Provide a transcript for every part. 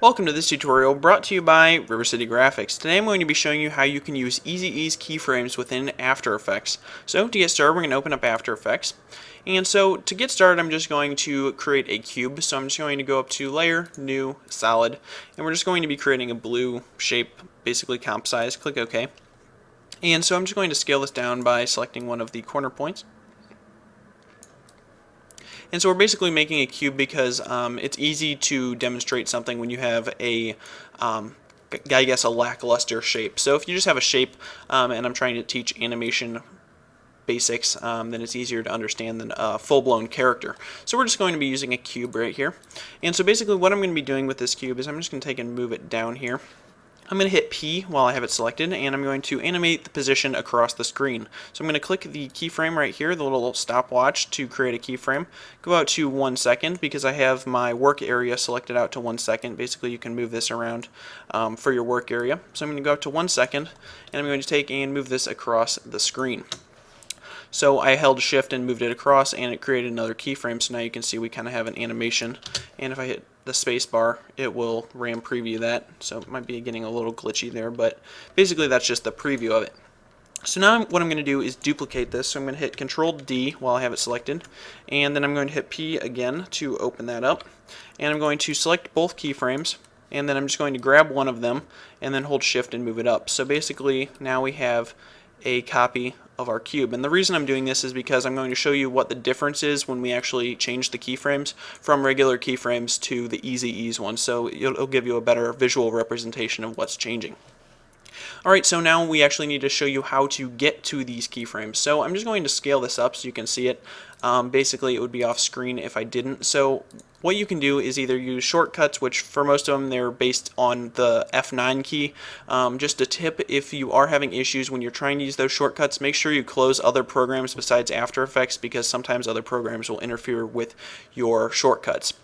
Welcome to this tutorial brought to you by River City Graphics. Today I'm going to be showing you how you can use easy ease keyframes within After Effects. So to get started, we're going to open up After Effects. And so to get started, I'm just going to create a cube. So I'm just going to go up to Layer, New, Solid, and we're just going to be creating a blue shape, basically comp size. Click OK. And so I'm just going to scale this down by selecting one of the corner points. And so we're basically making a cube because it's easy to demonstrate something when you have a, I guess, a lackluster shape. So if you just have a shape and I'm trying to teach animation basics, then it's easier to understand than a full-blown character. So we're just going to be using a cube right here. And so basically what I'm going to be doing with this cube is I'm just going to take and move it down here. I'm going to hit P while I have it selected, and I'm going to animate the position across the screen. So I'm going to click the keyframe right here, the little stopwatch, to create a keyframe. Go out to 1 second because I have my work area selected out to 1 second. Basically, you can move this around for your work area. So I'm going to go out to 1 second, and I'm going to take and move this across the screen. So I held shift and moved it across, and it created another keyframe. So now you can see we kind of have an animation. And if I hit the space bar, it will RAM preview that. So it might be getting a little glitchy there, but basically that's just the preview of it. So now what I'm going to do is duplicate this. So I'm going to hit Control D while I have it selected, and then I'm going to hit P again to open that up. And I'm going to select both keyframes, and then I'm just going to grab one of them and then hold shift and move it up. So basically now we have a copy of our cube. And the reason I'm doing this is because I'm going to show you what the difference is when we actually change the keyframes from regular keyframes to the easy ease one. So it'll give you a better visual representation of what's changing. Alright, so now we actually need to show you how to get to these keyframes. So I'm just going to scale this up so you can see it. Basically it would be off screen if I didn't. So what you can do is either use shortcuts, which for most of them they're based on the F9 key. Just a tip, if you are having issues when you're trying to use those shortcuts, make sure you close other programs besides After Effects, because sometimes other programs will interfere with your shortcuts.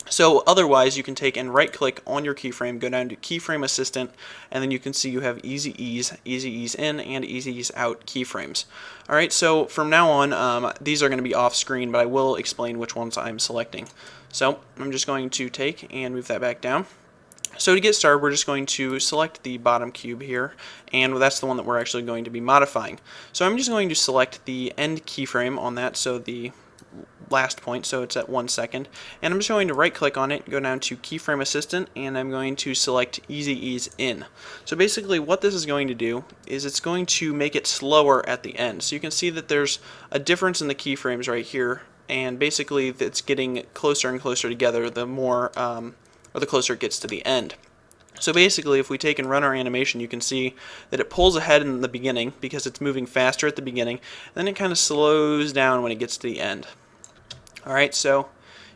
So otherwise, you can take and right click on your keyframe, go down to Keyframe Assistant, and then you can see you have Easy Ease In, and Easy Ease Out keyframes. Alright, so from now on, these are going to be off screen, but I will explain which ones I'm selecting. So I'm just going to take and move that back down. So to get started, we're just going to select the bottom cube here, and that's the one that we're actually going to be modifying. So I'm just going to select the end keyframe on that, so the last point, so it's at 1 second, and I'm just going to right click on it, go down to Keyframe Assistant, and I'm going to select Easy Ease In. So basically what this is going to do is it's going to make it slower at the end. So you can see that there's a difference in the keyframes right here, and basically it's getting closer and closer together the more or the closer it gets to the end. So basically, if we take and run our animation, you can see that it pulls ahead in the beginning because it's moving faster at the beginning, and then it kind of slows down when it gets to the end. Alright, so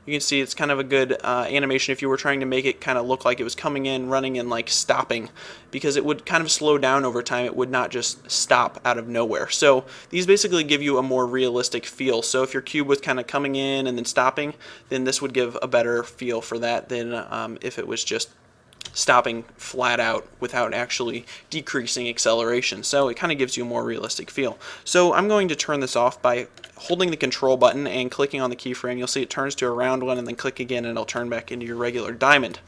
you can see it's kind of a good animation if you were trying to make it kind of look like it was coming in, running, and like stopping, because it would kind of slow down over time. It would not just stop out of nowhere. So these basically give you a more realistic feel. So if your cube was kind of coming in and then stopping, then this would give a better feel for that than if it was just stopping flat out without actually decreasing acceleration. So it kind of gives you a more realistic feel. So I'm going to turn this off by holding the control button and clicking on the keyframe. You'll see it turns to a round one, and then click again and it'll turn back into your regular diamond.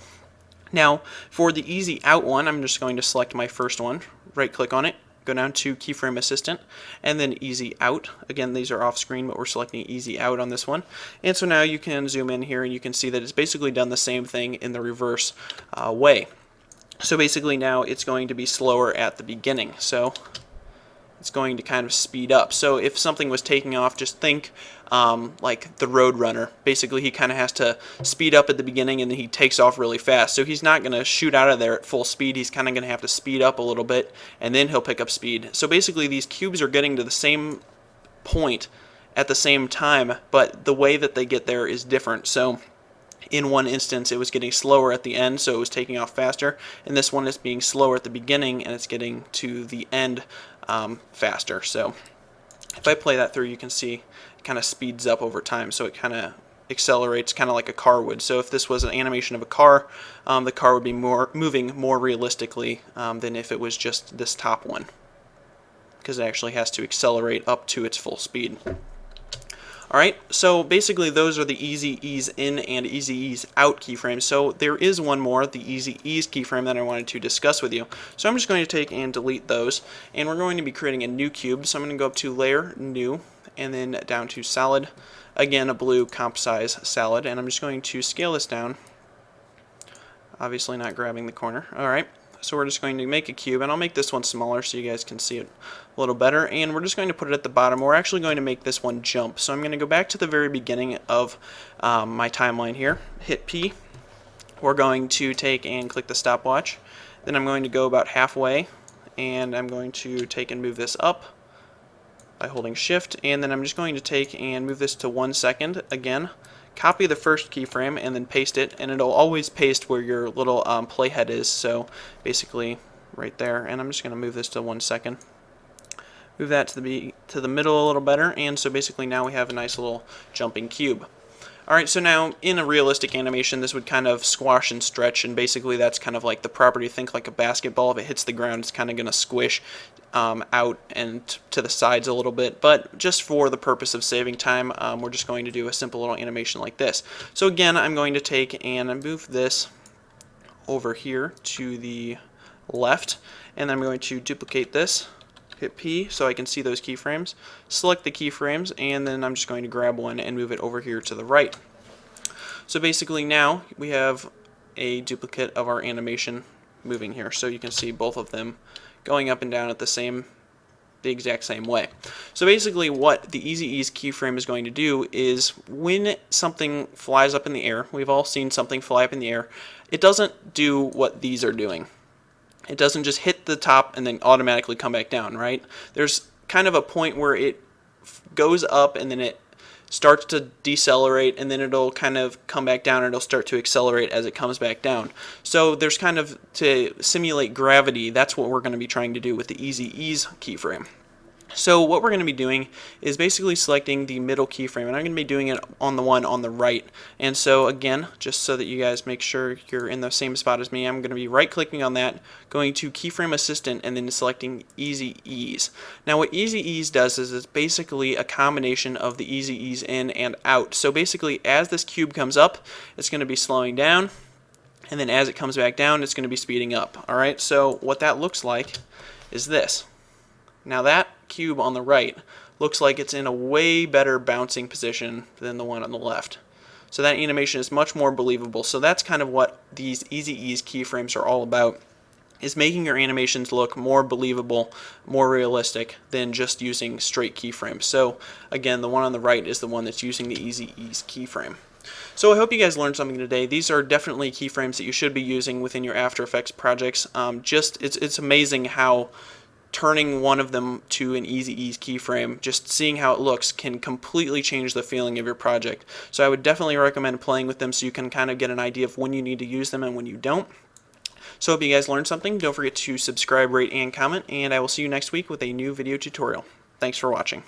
Now for the easy out one, I'm just going to select my first one, right click on it, go down to Keyframe Assistant, and then Easy Out. Again, these are off screen, but we're selecting Easy Out on this one. And so now you can zoom in here and you can see that it's basically done the same thing in the reverse way. So basically now it's going to be slower at the beginning. So it's going to kind of speed up. So if something was taking off, just think like the Roadrunner. Basically, he kind of has to speed up at the beginning and then he takes off really fast. So he's not going to shoot out of there at full speed. He's kind of going to have to speed up a little bit and then he'll pick up speed. So basically, these cubes are getting to the same point at the same time, but the way that they get there is different. So in one instance, it was getting slower at the end, so it was taking off faster. And this one is being slower at the beginning, and it's getting to the end faster. So if I play that through, you can see it kind of speeds up over time. So it kind of accelerates, kind of like a car would. So if this was an animation of a car, the car would be moving more realistically than if it was just this top one, because it actually has to accelerate up to its full speed. Alright, so basically those are the easy ease in and easy ease out keyframes. So there is one more, the easy ease keyframe, that I wanted to discuss with you. So I'm just going to take and delete those, and we're going to be creating a new cube. So I'm going to go up to Layer, New, and then down to Solid. Again, a blue comp size solid, and I'm just going to scale this down. Obviously not grabbing the corner. Alright. So we're just going to make a cube, and I'll make this one smaller so you guys can see it a little better, and we're just going to put it at the bottom. We're actually going to make this one jump. So I'm going to go back to the very beginning of my timeline here, hit P. We're going to take and click the stopwatch. Then I'm going to go about halfway, and I'm going to take and move this up by holding shift, and then I'm just going to take and move this to 1 second again. Copy the first keyframe and then paste it, and it'll always paste where your little playhead is, so basically right there. And I'm just going to move this to 1 second. Move that to the middle a little better, and so basically now we have a nice little jumping cube. Alright, so now in a realistic animation this would kind of squash and stretch, and basically that's kind of like the property. Think like a basketball. If it hits the ground, it's kind of going to squish out and to the sides a little bit, but just for the purpose of saving time, we're just going to do a simple little animation like this. So again, I'm going to take and move this over here to the left, and I'm going to duplicate this, hit P so I can see those keyframes, select the keyframes, and then I'm just going to grab one and move it over here to the right. So basically now we have a duplicate of our animation moving here, so you can see both of them going up and down at the exact same way. So basically what the easy ease keyframe is going to do is when something flies up in the air, we've all seen something fly up in the air, it doesn't do what these are doing. It doesn't just hit the top and then automatically come back down, right? There's kind of a point where it goes up and then it starts to decelerate, and then it'll kind of come back down, and it'll start to accelerate as it comes back down. So there's kind of, to simulate gravity, that's what we're going to be trying to do with the easy ease keyframe. So what we're going to be doing is basically selecting the middle keyframe, and I'm going to be doing it on the one on the right. And so again, just so that you guys make sure you're in the same spot as me, I'm going to be right clicking on that, going to keyframe assistant, and then selecting easy ease. Now what easy ease does is it's basically a combination of the easy ease in and out. So basically as this cube comes up, it's going to be slowing down, and then as it comes back down, it's going to be speeding up. Alright, so what that looks like is this. Now that cube on the right looks like it's in a way better bouncing position than the one on the left. So that animation is much more believable. So that's kind of what these easy ease keyframes are all about, is making your animations look more believable, more realistic than just using straight keyframes. So again, the one on the right is the one that's using the easy ease keyframe. So I hope you guys learned something today. These are definitely keyframes that you should be using within your After Effects projects. It's amazing how turning one of them to an easy ease keyframe, just seeing how it looks, can completely change the feeling of your project. So I would definitely recommend playing with them so you can kind of get an idea of when you need to use them and when you don't. So I hope you guys learned something. Don't forget to subscribe, rate, and comment, and I will see you next week with a new video tutorial. Thanks for watching.